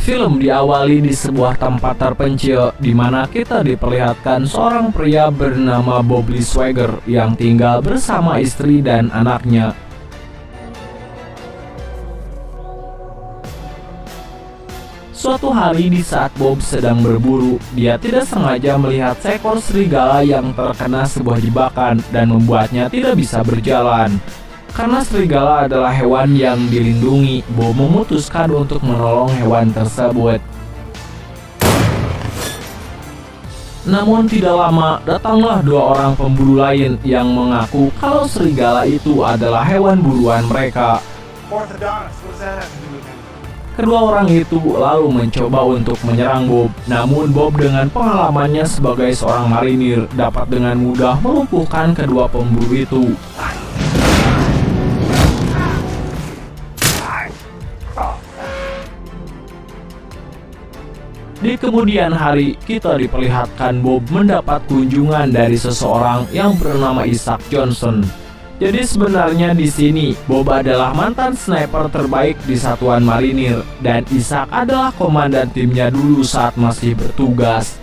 Film diawali di sebuah tempat terpencil di mana kita diperlihatkan seorang pria bernama Bobby Swagger yang tinggal bersama istri dan anaknya. Suatu hari di saat Bob sedang berburu, dia tidak sengaja melihat seekor serigala yang terkena sebuah jebakan dan membuatnya tidak bisa berjalan. Karena serigala adalah hewan yang dilindungi, Bob memutuskan untuk menolong hewan tersebut. Namun tidak lama, datanglah dua orang pemburu lain yang mengaku kalau serigala itu adalah hewan buruan mereka. Kedua orang itu lalu mencoba untuk menyerang Bob, namun Bob dengan pengalamannya sebagai seorang marinir dapat dengan mudah melumpuhkan kedua pemburu itu. Di kemudian hari, kita diperlihatkan Bob mendapat kunjungan dari seseorang yang bernama Isaac Johnson. Jadi sebenarnya di sini Bob adalah mantan sniper terbaik di satuan marinir dan Isaac adalah komandan timnya dulu saat masih bertugas.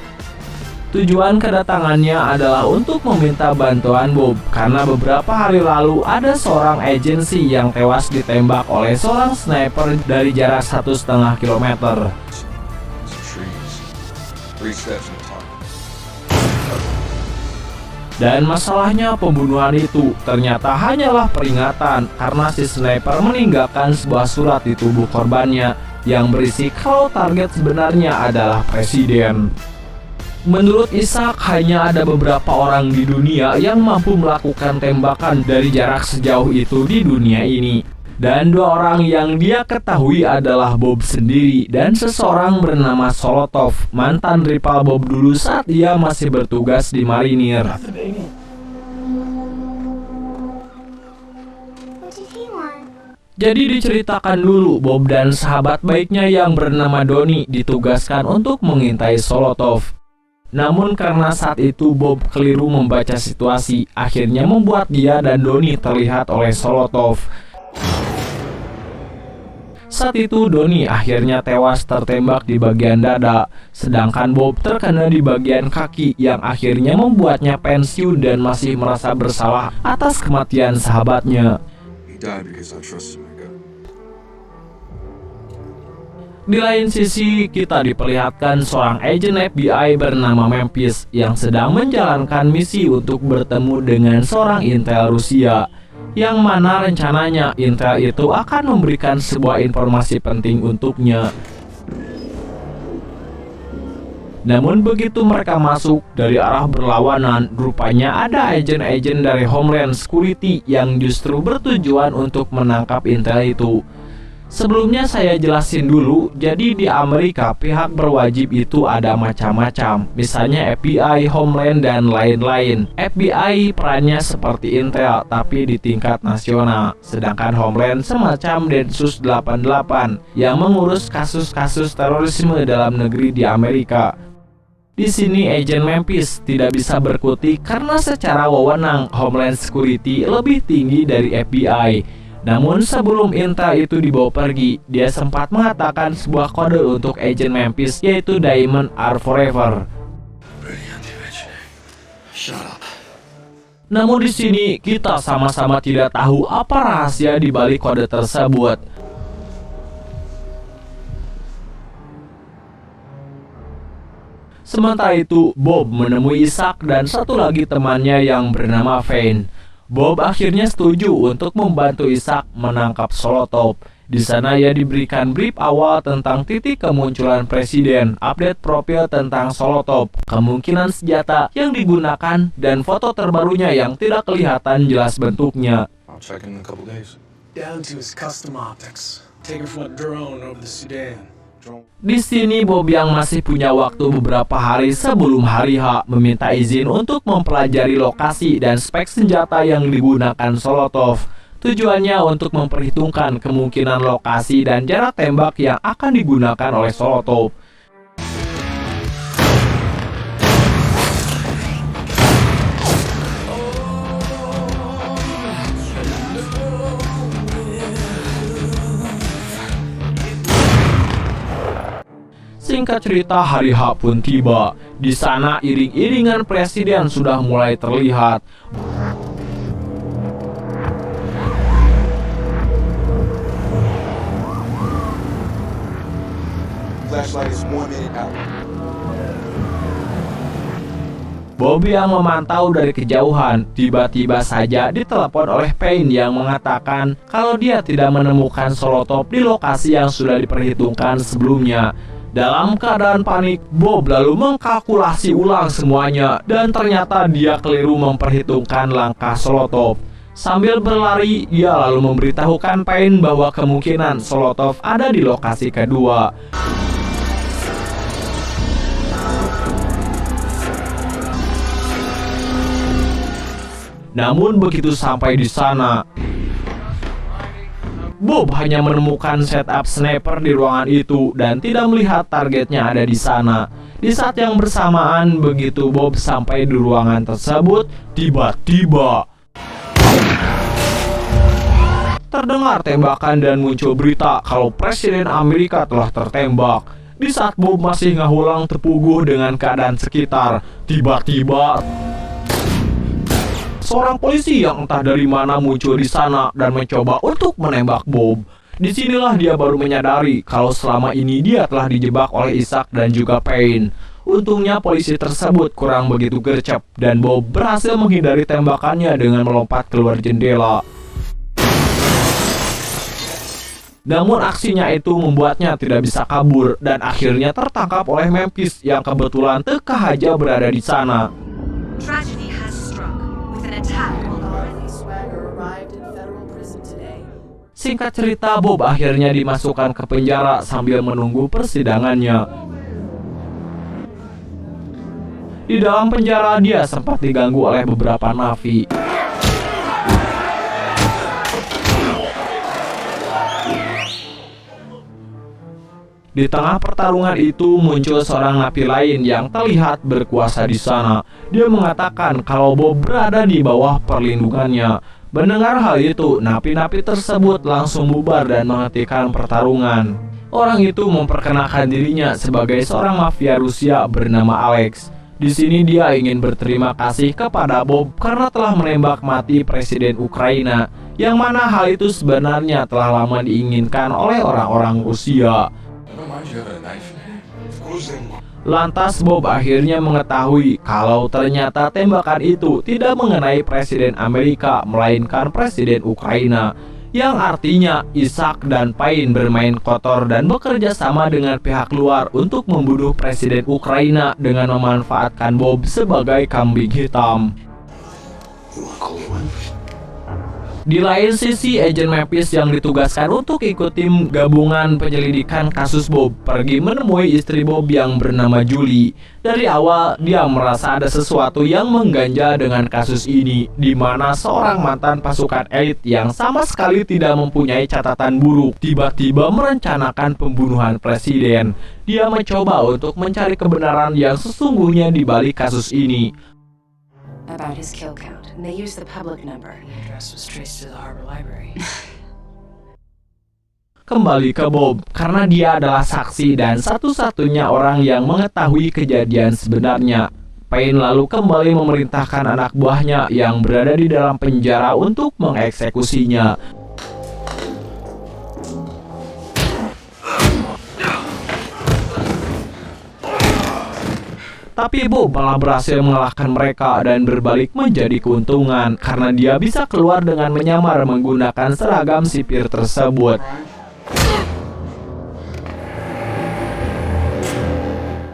Tujuan kedatangannya adalah untuk meminta bantuan Bob karena beberapa hari lalu ada seorang agensi yang tewas ditembak oleh seorang sniper dari jarak 1,5 kilometer. Dan masalahnya pembunuhan itu ternyata hanyalah peringatan karena si sniper meninggalkan sebuah surat di tubuh korbannya yang berisi kalau target sebenarnya adalah presiden. Menurut Isaac, hanya ada beberapa orang di dunia yang mampu melakukan tembakan dari jarak sejauh itu di dunia ini. Dan dua orang yang dia ketahui adalah Bob sendiri dan seseorang bernama Solotov, mantan rival Bob dulu saat ia masih bertugas di marinir. Jadi diceritakan dulu, Bob dan sahabat baiknya yang bernama Donnie ditugaskan untuk mengintai Solotov. Namun karena saat itu Bob keliru membaca situasi, akhirnya membuat dia dan Donnie terlihat oleh Solotov. Saat itu Donnie akhirnya tewas tertembak di bagian dada, sedangkan Bob terkena di bagian kaki yang akhirnya membuatnya pensiun dan masih merasa bersalah atas kematian sahabatnya. Di lain sisi, kita diperlihatkan seorang agen FBI bernama Memphis yang sedang menjalankan misi untuk bertemu dengan seorang intel Rusia, yang mana rencananya intel itu akan memberikan sebuah informasi penting untuknya. Namun begitu mereka masuk dari arah berlawanan, rupanya ada agen-agen dari Homeland Security yang justru bertujuan untuk menangkap intel itu. Sebelumnya saya jelasin dulu, jadi di Amerika pihak berwajib itu ada macam-macam, misalnya FBI, Homeland, dan lain-lain. FBI perannya seperti Intel tapi di tingkat nasional, sedangkan Homeland semacam Densus 88 yang mengurus kasus-kasus terorisme dalam negeri di Amerika. Di sini agen Memphis tidak bisa berkutik karena secara wewenang Homeland Security lebih tinggi dari FBI. Namun sebelum Intel itu dibawa pergi, dia sempat mengatakan sebuah kode untuk agen Memphis, yaitu Diamond Are Forever. Namun di sini kita sama-sama tidak tahu apa rahasia di balik kode tersebut. Sementara itu, Bob menemui Isaac dan satu lagi temannya yang bernama Vane. Bob akhirnya setuju untuk membantu Isaac menangkap Solotov. Di sana ia diberikan brief awal tentang titik kemunculan presiden, update profil tentang Solotov, kemungkinan senjata yang digunakan, dan foto terbarunya yang tidak kelihatan jelas bentuknya. Di sini Bob yang masih punya waktu beberapa hari sebelum hari H meminta izin untuk mempelajari lokasi dan spek senjata yang digunakan Solotov. Tujuannya untuk memperhitungkan kemungkinan lokasi dan jarak tembak yang akan digunakan oleh Solotov. Singkat cerita, hari H pun tiba. Di sana iring-iringan presiden sudah mulai terlihat. Flashlight is 1 minute out. Bob yang memantau dari kejauhan tiba-tiba saja ditelepon oleh Payne yang mengatakan kalau dia tidak menemukan Solotov di lokasi yang sudah diperhitungkan sebelumnya. Dalam keadaan panik, Bob lalu mengkalkulasi ulang semuanya dan ternyata dia keliru memperhitungkan langkah Solotov. Sambil berlari, dia lalu memberitahukan Payne bahwa kemungkinan Solotov ada di lokasi kedua. Namun begitu sampai di sana, Bob hanya menemukan setup sniper di ruangan itu dan tidak melihat targetnya ada di sana. Di saat yang bersamaan, begitu Bob sampai di ruangan tersebut, tiba-tiba terdengar tembakan dan muncul berita kalau Presiden Amerika telah tertembak. Di saat Bob masih ngahulang terpuguh dengan keadaan sekitar, tiba-tiba seorang polisi yang entah dari mana muncul di sana dan mencoba untuk menembak Bob. Disinilah dia baru menyadari kalau selama ini dia telah dijebak oleh Isaac dan juga Payne. Untungnya polisi tersebut kurang begitu gercep dan Bob berhasil menghindari tembakannya dengan melompat keluar jendela. Namun aksinya itu membuatnya tidak bisa kabur dan akhirnya tertangkap oleh Memphis yang kebetulan teka aja berada di sana. Singkat cerita, Bob akhirnya dimasukkan ke penjara sambil menunggu persidangannya. Di dalam penjara, dia sempat diganggu oleh beberapa napi. Di tengah pertarungan itu muncul seorang napi lain yang terlihat berkuasa di sana. Dia mengatakan kalau Bob berada di bawah perlindungannya. Mendengar hal itu, napi-napi tersebut langsung bubar dan menghentikan pertarungan. Orang itu memperkenalkan dirinya sebagai seorang mafia Rusia bernama Alex. Di sini dia ingin berterima kasih kepada Bob karena telah menembak mati Presiden Ukraina, yang mana hal itu sebenarnya telah lama diinginkan oleh orang-orang Rusia. Lantas Bob akhirnya mengetahui kalau ternyata tembakan itu tidak mengenai Presiden Amerika melainkan Presiden Ukraina, yang artinya Isaac dan Payne bermain kotor dan bekerja sama dengan pihak luar untuk membunuh Presiden Ukraina dengan memanfaatkan Bob sebagai kambing hitam. Di lain sisi, agen Memphis yang ditugaskan untuk ikut tim gabungan penyelidikan kasus Bob pergi menemui istri Bob yang bernama Julie. Dari awal, dia merasa ada sesuatu yang mengganjal dengan kasus ini, di mana seorang mantan pasukan elit yang sama sekali tidak mempunyai catatan buruk tiba-tiba merencanakan pembunuhan presiden. Dia mencoba untuk mencari kebenaran yang sesungguhnya di balik kasus ini. About his kill count, and they used the public number. The address was traced to the Harbor Library. Kembali ke Bob, karena dia adalah saksi dan satu-satunya orang yang mengetahui kejadian sebenarnya. Payne lalu kembali memerintahkan anak buahnya yang berada di dalam penjara untuk mengeksekusinya. Tapi Bob malah berhasil mengalahkan mereka dan berbalik menjadi keuntungan karena dia bisa keluar dengan menyamar menggunakan seragam sipir tersebut.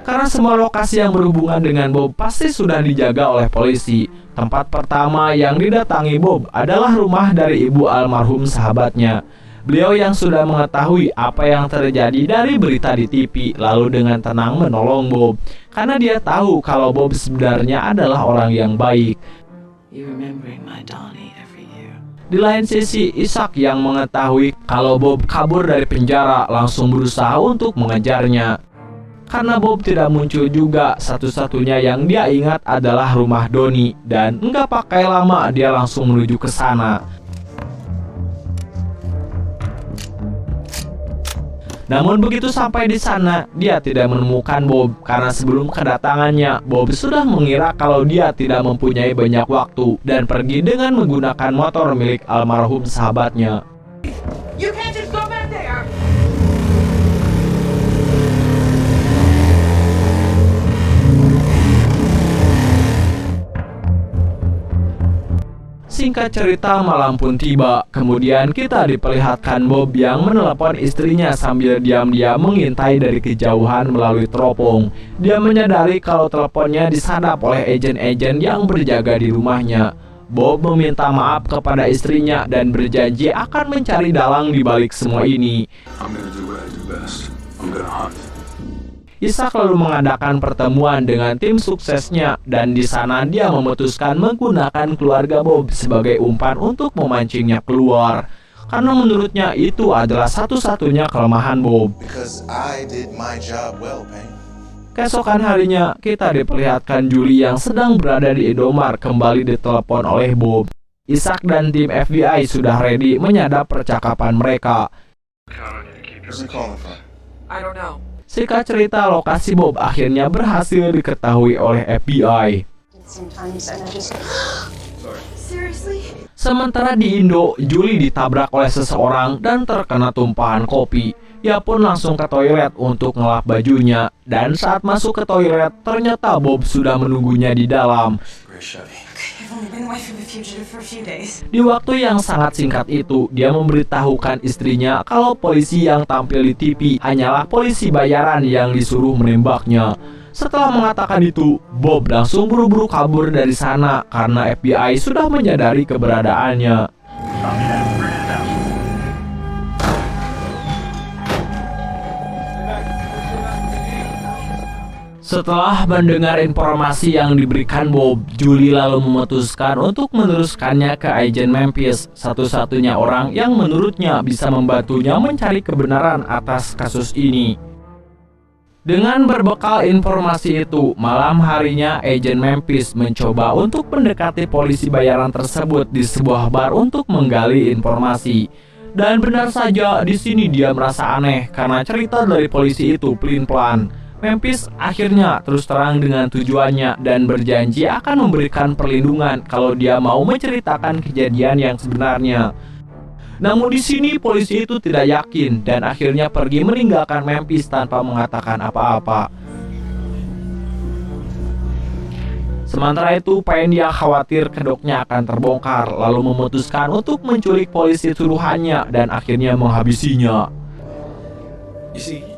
Karena semua lokasi yang berhubungan dengan Bob pasti sudah dijaga oleh polisi. Tempat pertama yang didatangi Bob adalah rumah dari ibu almarhum sahabatnya. Beliau yang sudah mengetahui apa yang terjadi dari berita di TV lalu dengan tenang menolong Bob karena dia tahu kalau Bob sebenarnya adalah orang yang baik. Di lain sisi, Isaac yang mengetahui kalau Bob kabur dari penjara langsung berusaha untuk mengejarnya. Karena Bob tidak muncul juga, satu-satunya yang dia ingat adalah rumah Donnie dan nggak pakai lama dia langsung menuju ke sana. Namun begitu sampai di sana, dia tidak menemukan Bob karena sebelum kedatangannya, Bob sudah mengira kalau dia tidak mempunyai banyak waktu dan pergi dengan menggunakan motor milik almarhum sahabatnya. You can't just go back there! Singkat cerita, malam pun tiba. Kemudian kita diperlihatkan Bob yang menelepon istrinya sambil diam-diam mengintai dari kejauhan melalui teropong. Dia menyadari kalau teleponnya disadap oleh agen-agen yang berjaga di rumahnya. Bob meminta maaf kepada istrinya dan berjanji akan mencari dalang di balik semua ini. I'm gonna do what I do best. I'm gonna hunt. Ishak lalu mengadakan pertemuan dengan tim suksesnya dan di sana dia memutuskan menggunakan keluarga Bob sebagai umpan untuk memancingnya keluar. Karena menurutnya itu adalah satu-satunya kelemahan Bob. Because I did my job well, Payne. Keesokan harinya, kita diperlihatkan Julie yang sedang berada di Indomart kembali ditelepon oleh Bob. Ishak dan tim FBI sudah ready menyadap percakapan mereka. Where's he calling from? I don't know. Singkat cerita, lokasi Bob akhirnya berhasil diketahui oleh FBI. Sometimes and I just. Seriously? Sementara di Indo, Julie ditabrak oleh seseorang dan terkena tumpahan kopi. Ia pun langsung ke toilet untuk ngelap bajunya. Dan saat masuk ke toilet, ternyata Bob sudah menunggunya di dalam. Great Chevy. I've only been away from the fugitive for a few days. Di waktu yang sangat singkat itu, dia memberitahukan istrinya kalau polisi yang tampil di TV hanyalah polisi bayaran yang disuruh menembaknya. Setelah mengatakan itu, Bob langsung buru-buru kabur dari sana karena FBI sudah menyadari keberadaannya. Setelah mendengar informasi yang diberikan Bob, Julie lalu memutuskan untuk meneruskannya ke agen Memphis, satu-satunya orang yang menurutnya bisa membantunya mencari kebenaran atas kasus ini. Dengan berbekal informasi itu, malam harinya agen Memphis mencoba untuk mendekati polisi bayaran tersebut di sebuah bar untuk menggali informasi. Dan benar saja, di sini dia merasa aneh karena cerita dari polisi itu pelin-pelan. Memphis akhirnya terus terang dengan tujuannya dan berjanji akan memberikan perlindungan kalau dia mau menceritakan kejadian yang sebenarnya. Namun di sini polisi itu tidak yakin dan akhirnya pergi meninggalkan Memphis tanpa mengatakan apa-apa. Sementara itu, Payne yang khawatir kedoknya akan terbongkar lalu memutuskan untuk menculik polisi suruhannya dan akhirnya menghabisinya. You see,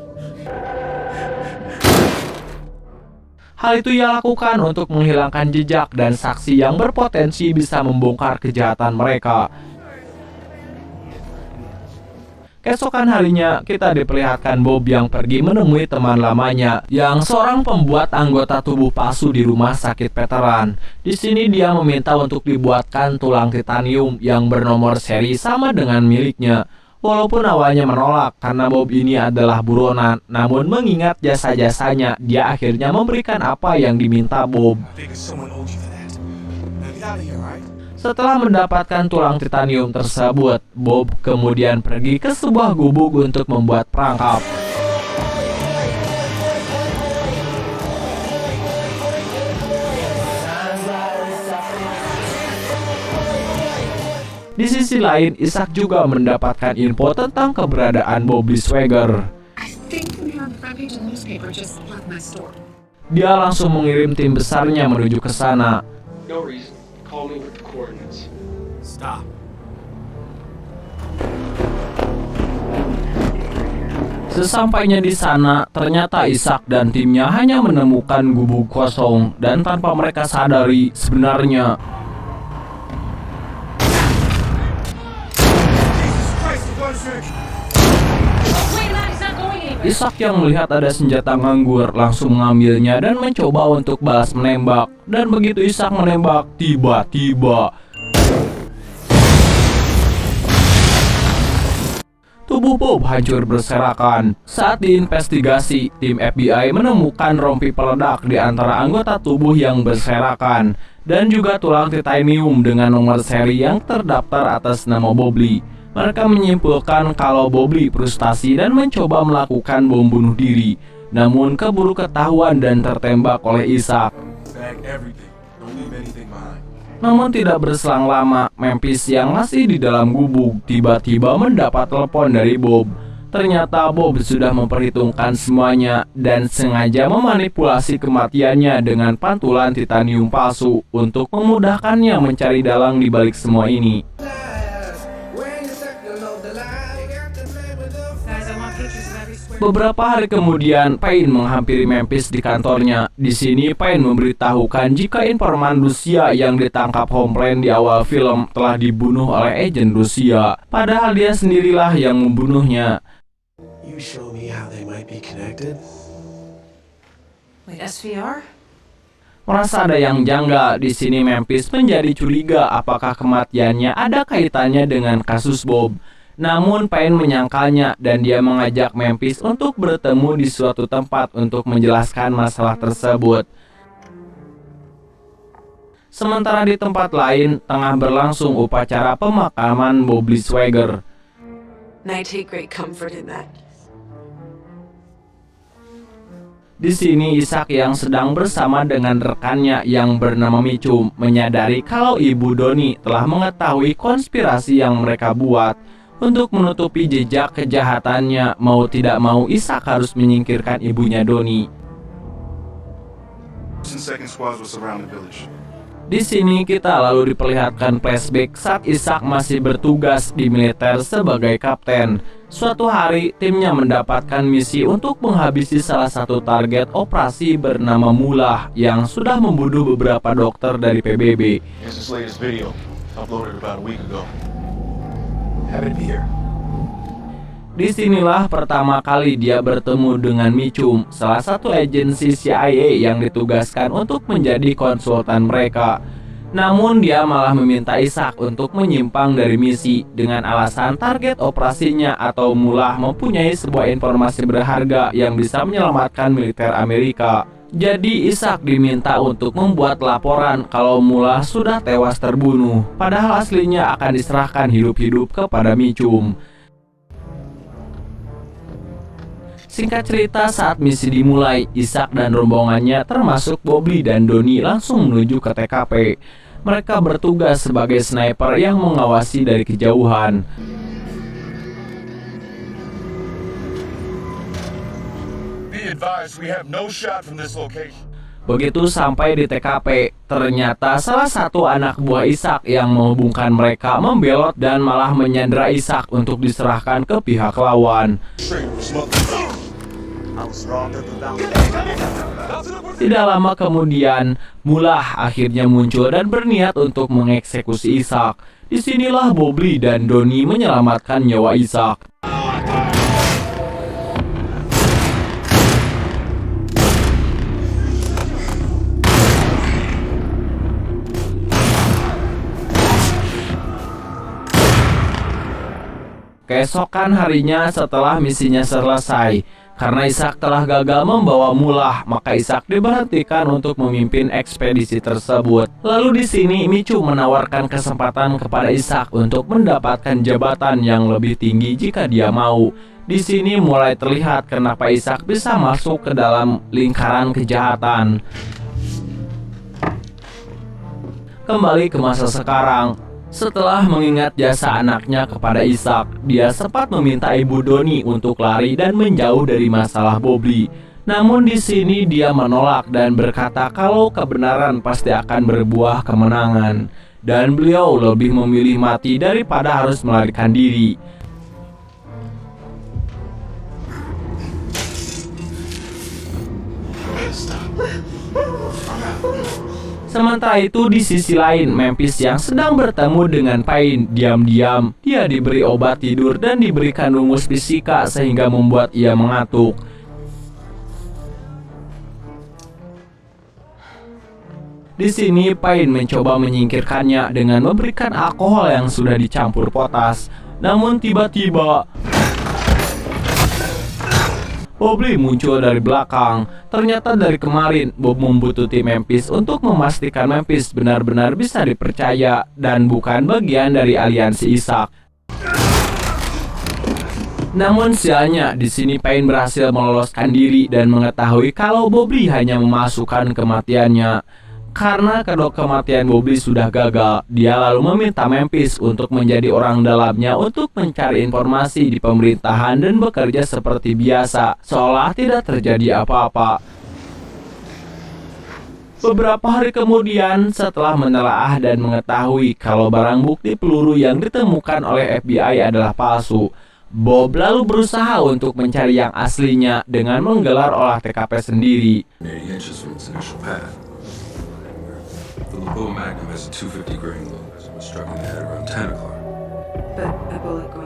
Hal itu ia lakukan untuk menghilangkan jejak dan saksi yang berpotensi bisa membongkar kejahatan mereka. Keesokan harinya, kita diperlihatkan Bob yang pergi menemui teman lamanya, yang seorang pembuat anggota tubuh palsu di rumah sakit veteran. Di sini dia meminta untuk dibuatkan tulang titanium yang bernomor seri sama dengan miliknya. Walaupun awalnya menolak karena Bob ini adalah buronan, namun mengingat jasa-jasanya, dia akhirnya memberikan apa yang diminta Bob. I think someone owed you for that. Now get out of here, alright? Setelah mendapatkan tulang titanium tersebut, Bob kemudian pergi ke sebuah gubuk untuk membuat perangkap. Di sisi lain, Ishak juga mendapatkan info tentang keberadaan Bobby Swagger. I think we have the front page of the newspaper just left my store. Dia langsung mengirim tim besarnya menuju ke sana. No reason. Call me with the coordinates. Stop. Sesampainya di sana, ternyata Ishak dan timnya hanya menemukan gubuk kosong dan tanpa mereka sadari sebenarnya Ishak yang melihat ada senjata nganggur langsung mengambilnya dan mencoba untuk balas menembak. Dan begitu Ishak menembak, tiba-tiba tubuh Bob hancur berserakan. Saat diinvestigasi, tim FBI menemukan rompi peledak di antara anggota tubuh yang berserakan dan juga tulang titanium dengan nomor seri yang terdaftar atas nama Bobby. Mereka menyimpulkan kalau Bobby frustasi dan mencoba melakukan bom bunuh diri, namun keburu ketahuan dan tertembak oleh Isaac. Bag everything. Don't leave anything behind. Namun tidak berselang lama, Memphis yang masih di dalam gubuk tiba-tiba mendapat telepon dari Bob. Ternyata Bob sudah memperhitungkan semuanya dan sengaja memanipulasi kematiannya dengan pantulan titanium palsu untuk memudahkannya mencari dalang di balik semua ini. Beberapa hari kemudian, Payne menghampiri Memphis di kantornya. Di sini, Payne memberitahukan jika informan Rusia yang ditangkap Homeland di awal film telah dibunuh oleh agen Rusia. Padahal dia sendirilah yang membunuhnya. You show me how they might be connected. Wait, SVR? Merasa ada yang janggal, di sini Memphis menjadi curiga apakah kematiannya ada kaitannya dengan kasus Bob. Namun Payne menyangkalnya dan dia mengajak Memphis untuk bertemu di suatu tempat untuk menjelaskan masalah tersebut. Sementara di tempat lain tengah berlangsung upacara pemakaman Bobby Swagger. And I take great comfort in that. Di sini Isaac yang sedang bersama dengan rekannya yang bernama Mitchum menyadari kalau Ibu Donnie telah mengetahui konspirasi yang mereka buat. Untuk menutupi jejak kejahatannya, mau tidak mau Isaac harus menyingkirkan ibunya Donnie. Di sini kita lalu diperlihatkan flashback saat Isaac masih bertugas di militer sebagai kapten. Suatu hari, timnya mendapatkan misi untuk menghabisi salah satu target operasi bernama Mullah yang sudah membunuh beberapa dokter dari PBB. Disinilah pertama kali dia bertemu dengan Mitchum, salah satu agensi CIA yang ditugaskan untuk menjadi konsultan mereka. Namun dia malah meminta Isaac untuk menyimpang dari misi dengan alasan target operasinya atau Mullah mempunyai sebuah informasi berharga yang bisa menyelamatkan militer Amerika. Jadi Isaac diminta untuk membuat laporan kalau Mullah sudah tewas terbunuh, padahal aslinya akan diserahkan hidup-hidup kepada Mitchum. Singkat cerita, saat misi dimulai, Isaac dan rombongannya termasuk Bobby dan Donnie langsung menuju ke TKP. Mereka bertugas sebagai sniper yang mengawasi dari kejauhan. Begitu sampai di TKP, ternyata salah satu anak buah Isaac yang menghubungkan mereka membelot dan malah menyandera Isaac untuk diserahkan ke pihak lawan. Tidak lama kemudian, Mullah akhirnya muncul dan berniat untuk mengeksekusi Isaac. Disinilah Bobby dan Donnie menyelamatkan nyawa Isaac. Keesokan harinya setelah misinya selesai, karena Isaac telah gagal membawa Mullah, maka Isaac diberhentikan untuk memimpin ekspedisi tersebut. Lalu di sini Mitchum menawarkan kesempatan kepada Isaac untuk mendapatkan jabatan yang lebih tinggi jika dia mau. Di sini mulai terlihat kenapa Isaac bisa masuk ke dalam lingkaran kejahatan. Kembali ke masa sekarang. Setelah mengingat jasa anaknya kepada Isaac, dia sempat meminta Ibu Donnie untuk lari dan menjauh dari masalah Bobby. Namun di sini dia menolak dan berkata kalau kebenaran pasti akan berbuah kemenangan, dan beliau lebih memilih mati daripada harus melarikan diri. Sementara itu di sisi lain, Memphis yang sedang bertemu dengan Payne, diam-diam dia diberi obat tidur dan diberikan rumus fisika sehingga membuat ia mengantuk. Di sini Payne mencoba menyingkirkannya dengan memberikan alkohol yang sudah dicampur potas. Namun tiba-tiba Bobby muncul dari belakang. Ternyata dari kemarin Bob membutuhkan Memphis untuk memastikan Memphis benar-benar bisa dipercaya dan bukan bagian dari aliansi Isaac. Namun sialnya, di sini Payne berhasil meloloskan diri dan mengetahui kalau Bobby hanya memasukkan kematiannya. Karena kedok kematian Bobby sudah gagal, dia lalu meminta Memphis untuk menjadi orang dalamnya untuk mencari informasi di pemerintahan dan bekerja seperti biasa, seolah tidak terjadi apa-apa. Beberapa hari kemudian, setelah menelaah dan mengetahui kalau barang bukti peluru yang ditemukan oleh FBI adalah palsu, Bob lalu berusaha untuk mencari yang aslinya dengan menggelar olah TKP sendiri.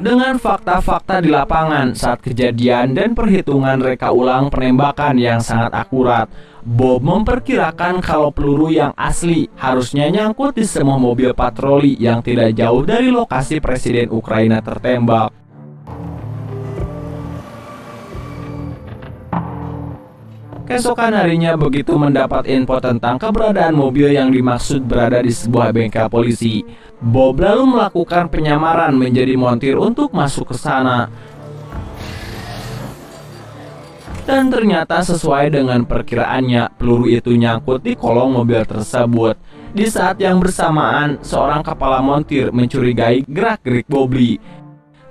Dengan fakta-fakta di lapangan saat kejadian dan perhitungan reka ulang penembakan yang sangat akurat, Bob memperkirakan kalau peluru yang asli harusnya nyangkut di semua mobil patroli yang tidak jauh dari lokasi Presiden Ukraina tertembak. Keesokan harinya, begitu mendapat info tentang keberadaan mobil yang dimaksud berada di sebuah bengkel polisi, Bob lalu melakukan penyamaran menjadi montir untuk masuk ke sana. Dan ternyata sesuai dengan perkiraannya, peluru itu nyangkut di kolong mobil tersebut. Di saat yang bersamaan, seorang kepala montir mencurigai gerak-gerik Bobby.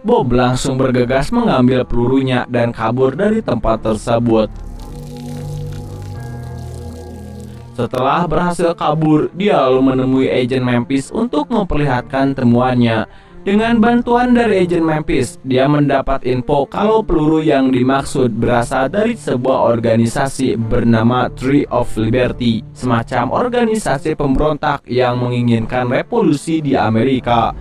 Bob langsung bergegas mengambil pelurunya dan kabur dari tempat tersebut. Setelah berhasil kabur, dia lalu menemui agen Memphis untuk memperlihatkan temuannya. Dengan bantuan dari agen Memphis, dia mendapat info kalau peluru yang dimaksud berasal dari sebuah organisasi bernama Tree of Liberty, semacam organisasi pemberontak yang menginginkan revolusi di Amerika.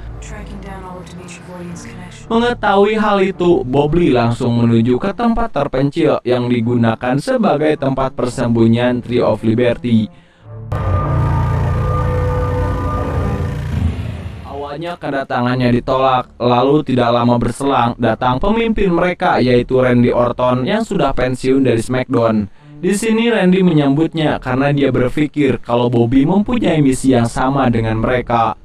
Mengetahui hal itu, Bobby langsung menuju ke tempat terpencil yang digunakan sebagai tempat persembunyian Tree of Liberty. Awalnya kedatangannya ditolak, lalu tidak lama berselang datang pemimpin mereka yaitu Randy Orton yang sudah pensiun dari SmackDown. Di sini Randy menyambutnya karena dia berpikir kalau Bobby mempunyai misi yang sama dengan mereka.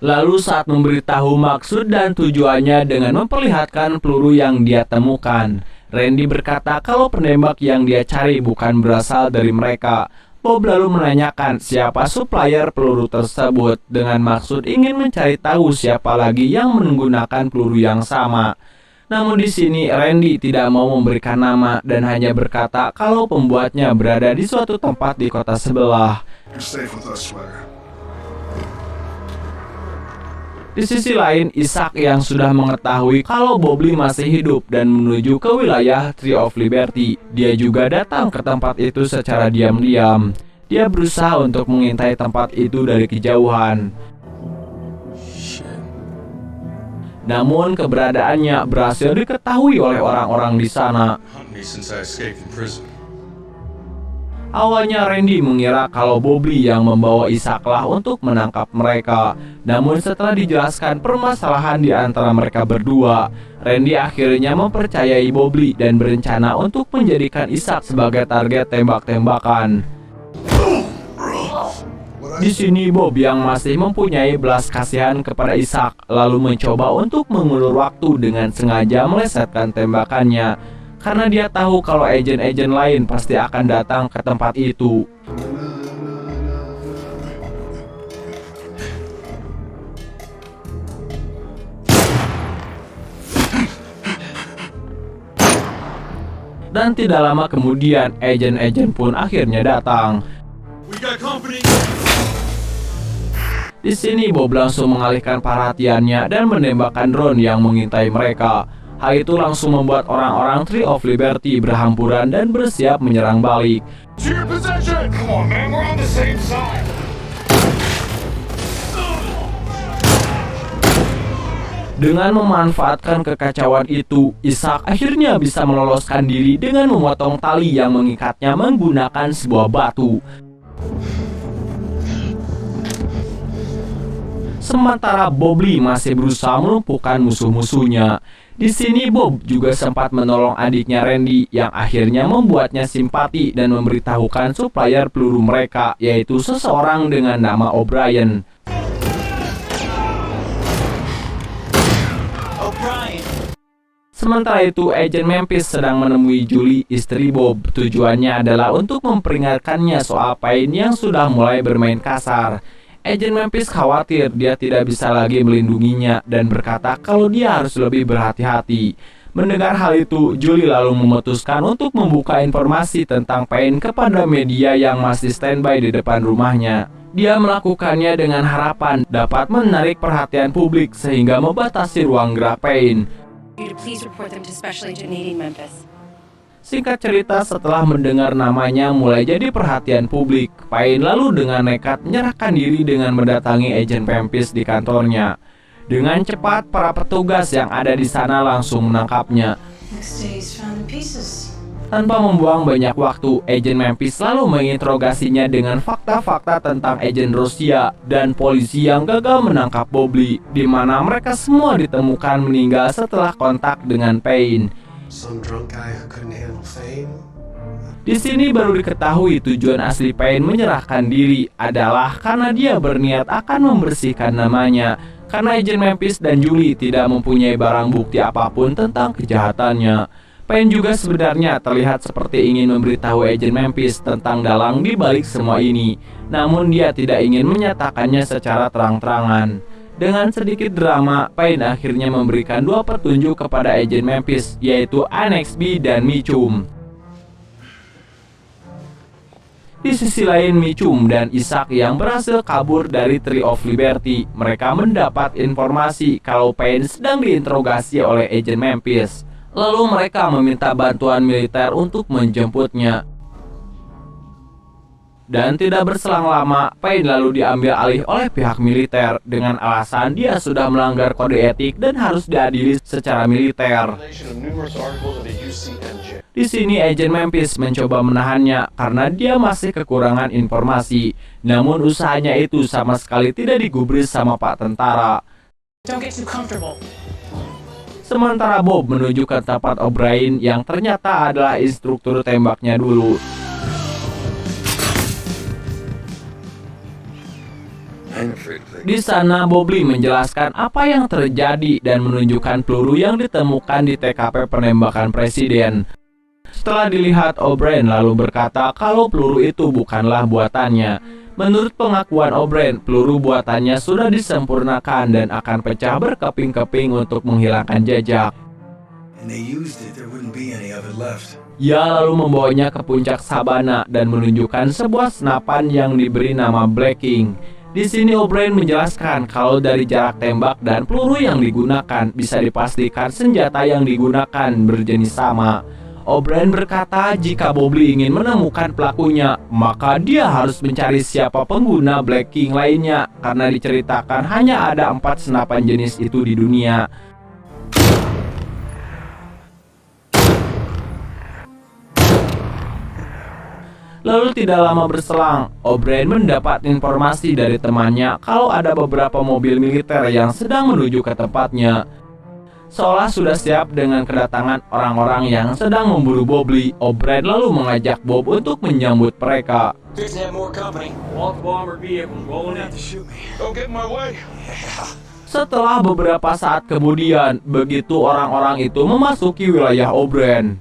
Lalu saat memberitahu maksud dan tujuannya dengan memperlihatkan peluru yang dia temukan, Randy berkata kalau penembak yang dia cari bukan berasal dari mereka. Bob lalu menanyakan siapa supplier peluru tersebut dengan maksud ingin mencari tahu siapa lagi yang menggunakan peluru yang sama. Namun di sini Randy tidak mau memberikan nama dan hanya berkata kalau pembuatnya berada di suatu tempat di kota sebelah. Di sisi lain, Isaac yang sudah mengetahui kalau Bobby masih hidup dan menuju ke wilayah Tree of Liberty. Dia juga datang ke tempat itu secara diam-diam. Dia berusaha untuk mengintai tempat itu dari kejauhan. Namun keberadaannya berhasil diketahui oleh orang-orang di sana. Awalnya Randy mengira kalau Bobby yang membawa Isaac lah untuk menangkap mereka. Namun setelah dijelaskan permasalahan di antara mereka berdua, Randy akhirnya mempercayai Bobby dan berencana untuk menjadikan Isaac sebagai target tembak-tembakan. Di sini Bob yang masih mempunyai belas kasihan kepada Isaac lalu mencoba untuk mengulur waktu dengan sengaja melesetkan tembakannya. Karena dia tahu kalau agen-agen lain pasti akan datang ke tempat itu. Dan tidak lama kemudian, agen-agen pun akhirnya datang. Di sini Bob langsung mengalihkan perhatiannya dan menembakkan drone yang mengintai mereka. Hal itu langsung membuat orang-orang Tree of Liberty berhamburan dan bersiap menyerang balik. Dengan memanfaatkan kekacauan itu, Isaac akhirnya bisa meloloskan diri dengan memotong tali yang mengikatnya menggunakan sebuah batu. Sementara Bobby masih berusaha melumpuhkan musuh-musuhnya. Di sini Bob juga sempat menolong adiknya Randy yang akhirnya membuatnya simpati dan memberitahukan supplier peluru mereka, yaitu seseorang dengan nama O'Brien. Sementara itu, Agent Memphis sedang menemui Julie, istri Bob. Tujuannya adalah untuk memperingatkannya soal Payne yang sudah mulai bermain kasar. Agent Memphis khawatir dia tidak bisa lagi melindunginya dan berkata kalau dia harus lebih berhati-hati. Mendengar hal itu, Julie lalu memutuskan untuk membuka informasi tentang Payne kepada media yang masih standby di depan rumahnya. Dia melakukannya dengan harapan dapat menarik perhatian publik sehingga membatasi ruang gerak Payne. Please report them to Special Agent Nadine Memphis. Singkat cerita, setelah mendengar namanya mulai jadi perhatian publik, Payne lalu dengan nekat menyerahkan diri dengan mendatangi Agent Memphis di kantornya. Dengan cepat, para petugas yang ada di sana langsung menangkapnya. Next day he's found in pieces. Tanpa membuang banyak waktu, Agent Memphis lalu menginterogasinya dengan fakta-fakta tentang agen Rusia dan polisi yang gagal menangkap Bobby, di mana mereka semua ditemukan meninggal setelah kontak dengan Payne. Some drunk guy who couldn't handle fame. Di sini baru diketahui tujuan asli Payne menyerahkan diri adalah karena dia berniat akan membersihkan namanya, karena Agent Memphis dan Julie tidak mempunyai barang bukti apapun tentang kejahatannya. Payne juga sebenarnya terlihat seperti ingin memberitahu Agent Memphis tentang dalang di balik semua ini, namun dia tidak ingin menyatakannya secara terang-terangan. Dengan sedikit drama, Payne akhirnya memberikan dua petunjuk kepada Agent Memphis, yaitu Annex B dan Mitchum. Di sisi lain, Mitchum dan Isaac yang berhasil kabur dari Tree of Liberty, mereka mendapat informasi kalau Payne sedang diinterogasi oleh Agent Memphis. Lalu mereka meminta bantuan militer untuk menjemputnya. Dan tidak berselang lama, Payne lalu diambil alih oleh pihak militer dengan alasan dia sudah melanggar kode etik dan harus diadili secara militer. Di sini Agent Memphis mencoba menahannya karena dia masih kekurangan informasi. Namun usahanya itu sama sekali tidak digubris sama Pak Tentara. Don't get too comfortable. Sementara Bob menuju ke tempat O'Brien yang ternyata adalah instruktur tembaknya dulu. Di sana Bobby menjelaskan apa yang terjadi dan menunjukkan peluru yang ditemukan di TKP penembakan presiden. Setelah dilihat, O'Brien lalu berkata kalau peluru itu bukanlah buatannya. Menurut pengakuan O'Brien, peluru buatannya sudah disempurnakan dan akan pecah berkeping-keping untuk menghilangkan jejak. Ia lalu membawanya ke puncak sabana dan menunjukkan sebuah senapan yang diberi nama Black King. Di sini O'Brien menjelaskan kalau dari jarak tembak dan peluru yang digunakan bisa dipastikan senjata yang digunakan berjenis sama. O'Brien berkata jika Bobby ingin menemukan pelakunya, maka dia harus mencari siapa pengguna Black King lainnya karena diceritakan hanya ada 4 senapan jenis itu di dunia. Lalu tidak lama berselang, O'Brien mendapat informasi dari temannya kalau ada beberapa mobil militer yang sedang menuju ke tempatnya. Seolah sudah siap dengan kedatangan orang-orang yang sedang memburu Bobby, O'Brien lalu mengajak Bob untuk menyambut mereka. Setelah beberapa saat kemudian, begitu orang-orang itu memasuki wilayah O'Brien.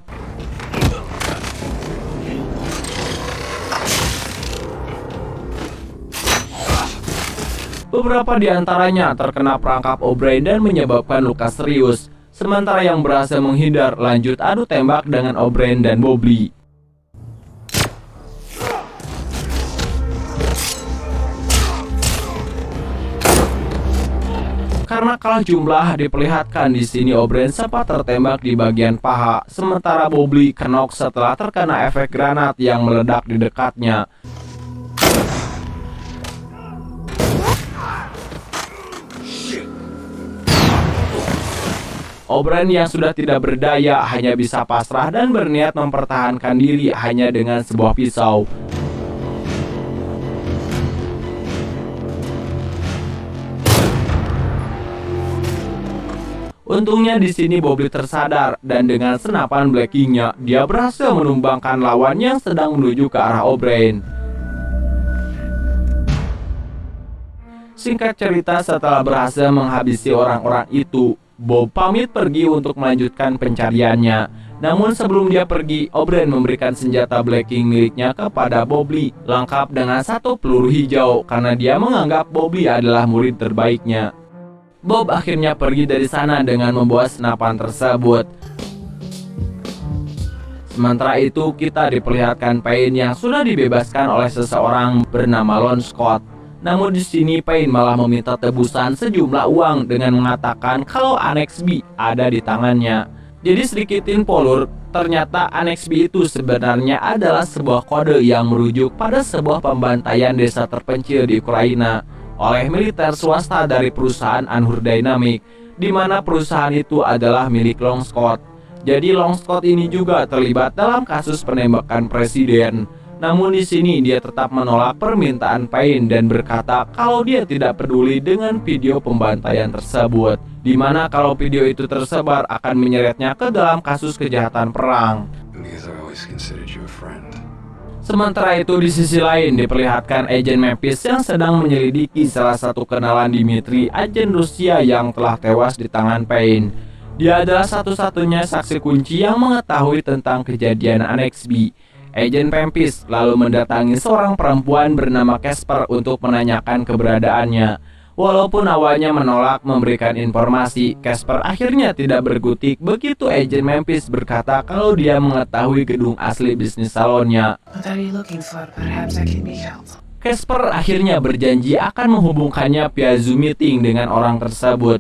Beberapa di antaranya terkena perangkap O'Brien dan menyebabkan luka serius, sementara yang berhasil menghindar lanjut adu tembak dengan O'Brien dan Bobby. Karena kalah jumlah diperlihatkan di sini O'Brien sempat tertembak di bagian paha, sementara Bobby kenok setelah terkena efek granat yang meledak di dekatnya. O'Brien yang sudah tidak berdaya hanya bisa pasrah dan berniat mempertahankan diri hanya dengan sebuah pisau. Untungnya di sini Bobby tersadar dan dengan senapan Black King-nya dia berhasil menumbangkan lawan yang sedang menuju ke arah O'Brien. Singkat cerita, setelah berhasil menghabisi orang-orang itu, Bob pamit pergi untuk melanjutkan pencariannya. Namun sebelum dia pergi, O'Brien memberikan senjata Blacking miliknya kepada Bob Lee, lengkap dengan 1 peluru hijau karena dia menganggap Bob Lee adalah murid terbaiknya. Bob akhirnya pergi dari sana dengan membawa senapan tersebut. Sementara itu, kita diperlihatkan Payne yang sudah dibebaskan oleh seseorang bernama Lon Scott. Namun di sini Payne malah meminta tebusan sejumlah uang dengan mengatakan kalau Annex B ada di tangannya. Jadi sedikit info lur, ternyata Annex B itu sebenarnya adalah sebuah kode yang merujuk pada sebuah pembantaian desa terpencil di Ukraina oleh militer swasta dari perusahaan Anhur Dynamic, di mana perusahaan itu adalah milik Long Scott. Jadi Long Scott ini juga terlibat dalam kasus penembakan presiden. Namun di sini dia tetap menolak permintaan Payne dan berkata kalau dia tidak peduli dengan video pembantaian tersebut, di mana kalau video itu tersebar akan menyeretnya ke dalam kasus kejahatan perang. Sementara itu di sisi lain diperlihatkan agen Memphis yang sedang menyelidiki salah satu kenalan Dimitri, agen Rusia yang telah tewas di tangan Payne. Dia adalah satu-satunya saksi kunci yang mengetahui tentang kejadian Annex B. Agen Memphis lalu mendatangi seorang perempuan bernama Casper untuk menanyakan keberadaannya. Walaupun awalnya menolak memberikan informasi, Casper akhirnya tidak berkutik begitu agen Memphis berkata kalau dia mengetahui gedung asli bisnis salonnya. Casper akhirnya berjanji akan menghubungkannya via Zoom meeting dengan orang tersebut.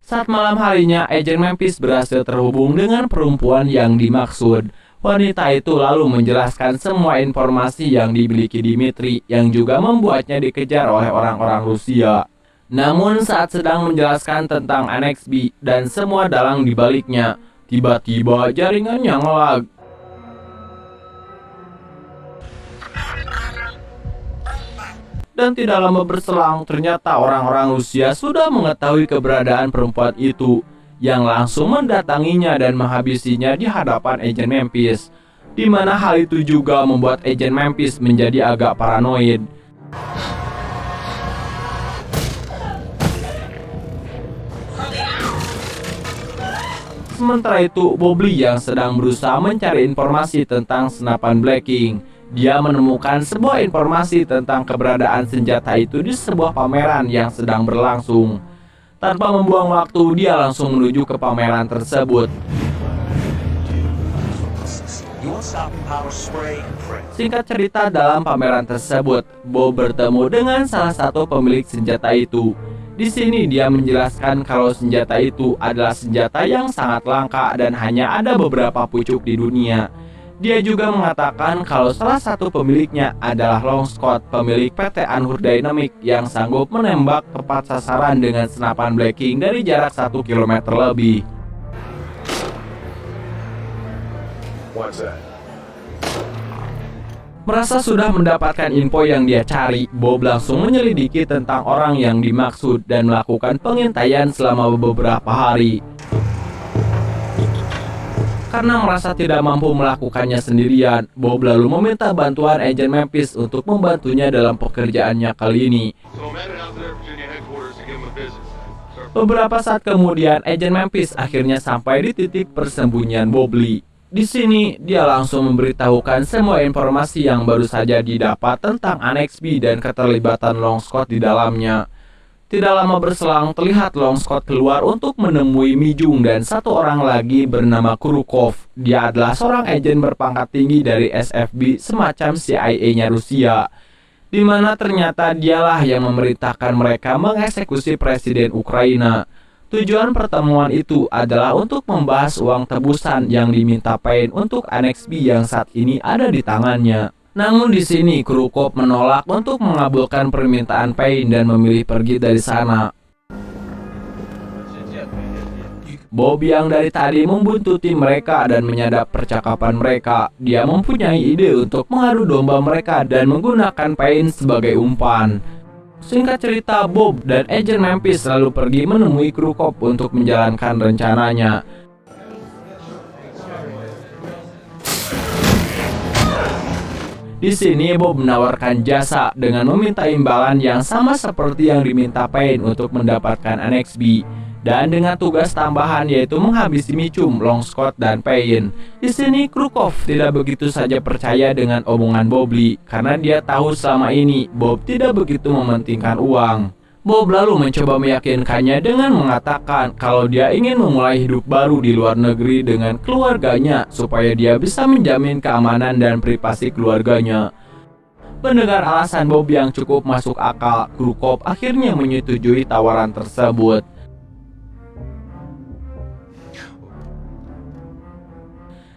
Saat malam harinya, agen Memphis berhasil terhubung dengan perempuan yang dimaksud. Wanita itu lalu menjelaskan semua informasi yang dimiliki Dimitri yang juga membuatnya dikejar oleh orang-orang Rusia. Namun saat sedang menjelaskan tentang Annex B dan semua dalang dibaliknya, tiba-tiba jaringannya ngelag. Dan tidak lama berselang, ternyata orang-orang Rusia sudah mengetahui keberadaan perempuan itu, yang langsung mendatanginya dan menghabisinya di hadapan agen Memphis, di mana hal itu juga membuat agen Memphis menjadi agak paranoid. Sementara itu, Bob Lee yang sedang berusaha mencari informasi tentang senapan Blacking, dia menemukan sebuah informasi tentang keberadaan senjata itu di sebuah pameran yang sedang berlangsung. Tanpa membuang waktu, dia langsung menuju ke pameran tersebut. Singkat cerita, dalam pameran tersebut, Bob bertemu dengan salah satu pemilik senjata itu. Di sini dia menjelaskan kalau senjata itu adalah senjata yang sangat langka dan hanya ada beberapa pucuk di dunia. Dia juga mengatakan kalau salah satu pemiliknya adalah Long Scott, pemilik PT Anhur Dynamic yang sanggup menembak tepat sasaran dengan senapan Blacking dari jarak 1 km lebih. Merasa sudah mendapatkan info yang dia cari, Bob langsung menyelidiki tentang orang yang dimaksud dan melakukan pengintaian selama beberapa hari. Karena merasa tidak mampu melakukannya sendirian, Bob lalu meminta bantuan agen Memphis untuk membantunya dalam pekerjaannya kali ini. Beberapa saat kemudian, agen Memphis akhirnya sampai di titik persembunyian Bob Lee. Di sini, dia langsung memberitahukan semua informasi yang baru saja didapat tentang Annex B dan keterlibatan Long Scott di dalamnya. Tidak lama berselang, terlihat Long Scott keluar untuk menemui Mi Jung dan satu orang lagi bernama Kurukov. Dia adalah seorang agen berpangkat tinggi dari SFB, semacam CIA-nya Rusia, di mana ternyata dialah yang memerintahkan mereka mengeksekusi Presiden Ukraina. Tujuan pertemuan itu adalah untuk membahas uang tebusan yang diminta Payne untuk Annex B yang saat ini ada di tangannya. Namun di sini Kurukov menolak untuk mengabulkan permintaan Payne dan memilih pergi dari sana. Bob yang dari tadi membuntuti mereka dan menyadap percakapan mereka, dia mempunyai ide untuk mengadu domba mereka dan menggunakan Payne sebagai umpan. Singkat cerita, Bob dan agen Memphis lalu pergi menemui Kurukov untuk menjalankan rencananya. Di sini Bob menawarkan jasa dengan meminta imbalan yang sama seperti yang diminta Payne untuk mendapatkan Annex B, dan dengan tugas tambahan yaitu menghabisi Mitchum, Long Scott, dan Payne. Di sini Krukov tidak begitu saja percaya dengan omongan Bob Lee karena dia tahu selama ini Bob tidak begitu mementingkan uang. Bob lalu mencoba meyakinkannya dengan mengatakan kalau dia ingin memulai hidup baru di luar negeri dengan keluarganya supaya dia bisa menjamin keamanan dan privasi keluarganya. Mendengar alasan Bob yang cukup masuk akal, Krukov akhirnya menyetujui tawaran tersebut.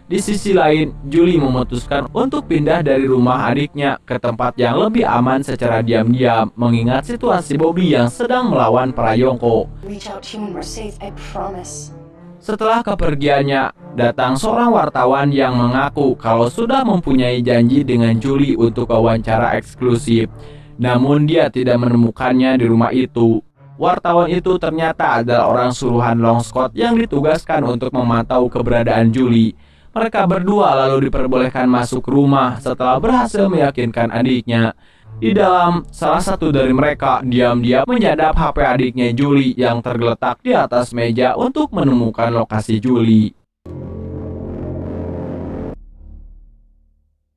Di sisi lain, Julie memutuskan untuk pindah dari rumah adiknya ke tempat yang lebih aman secara diam-diam, mengingat situasi Bobby yang sedang melawan para Yonko. Reach out to you when we're safe, I promise. Setelah kepergiannya, datang seorang wartawan yang mengaku kalau sudah mempunyai janji dengan Julie untuk wawancara eksklusif. Namun dia tidak menemukannya di rumah itu. Wartawan itu ternyata adalah orang suruhan Long Scott yang ditugaskan untuk memantau keberadaan Julie. Mereka berdua lalu diperbolehkan masuk rumah setelah berhasil meyakinkan adiknya. Di dalam, salah satu dari mereka diam-diam menyadap HP adiknya Julie yang tergeletak di atas meja untuk menemukan lokasi Julie.